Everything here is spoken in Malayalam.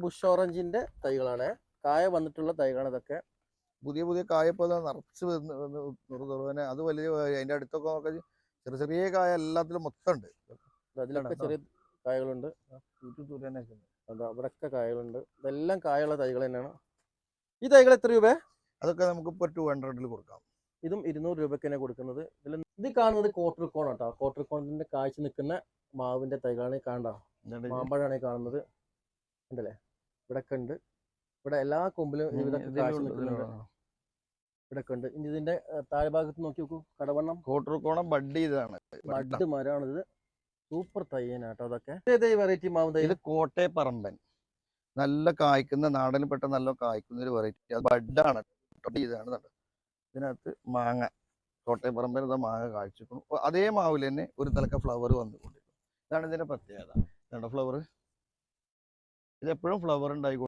ബുഷ് ഓറഞ്ചിന്റെ തൈകളാണ്. കായ വന്നിട്ടുള്ള തൈകളാണ് ഇതൊക്കെ. പുതിയ പുതിയ കായപ്പോൾ നിറച്ച് വരുന്ന അത് വലിയ അതിന്റെ അടുത്തൊക്കെ നോക്കി ചെറിയ ചെറിയ കായ എല്ലാത്തിലും മൊത്തം ഉണ്ട്. അതിലൊക്കെ ചെറിയ കായകളുണ്ട്. അതാ അവിടെയൊക്കെ കായകളുണ്ട്. ഇതെല്ലാം കായുള്ള തൈകൾ തന്നെയാണ്. ഈ തൈകൾ എത്ര രൂപ? അതൊക്കെ നമുക്ക് ഇപ്പോൾ 200 കൊടുക്കാം. ഇതും 200 രൂപയ്ക്ക് തന്നെ കൊടുക്കുന്നത്. ഇത് കാണുന്നത് കോട്ടർകോൺ കേട്ടോ. കോട്ടർകോണിന്റെ കാഴ്ച നിൽക്കുന്ന മാവിന്റെ തൈകളാണ് കാണണ്ട. മാമ്പഴമാണ് കാണുന്നത്. ഉണ്ടല്ലേ? ഇവിടെയൊക്കെ ഉണ്ട്. ഇവിടെ എല്ലാ കൊമ്പിലും ഇതൊക്കെ കാഴ്ച നിൽക്കുന്നുണ്ട്. ഇവിടെയൊക്കെ ഉണ്ട്. ഇനി ഇതിന്റെ താഴെ ഭാഗത്ത് നോക്കി നോക്കൂ. കടവണ്ണം കോട്ടർകോണം ബഡ് ചെയ്തതാണ്. ബഡ് മരമാണിത്. സൂപ്പർ തയ്യനാട്ടോ അതൊക്കെ. വെറൈറ്റി മാവ് തൈ. ഇത് കോട്ടയപ്പറമ്പൻ. നല്ല കായ്ക്കുന്ന നാടന് പെട്ട നല്ല കായ്ക്കുന്ന ഒരു വെറൈറ്റി. അത് ബഡാണ്. ഇതാണ്. ഇതിനകത്ത് മാങ്ങ കോട്ടയപ്പറമ്പൻ മാങ്ങ കാഴ്ചക്കുന്നു. അതേ മാവിൽ തന്നെ ഒരു തലക്ക ഫ്ലവർ വന്നുകൊണ്ടിരിക്കും. ഇതാണ് ഇതിന്റെ പ്രത്യേകത. ഫ്ലവർ ഇത് എപ്പോഴും ഫ്ലവർ ഉണ്ടായിക്കോട്ടെ.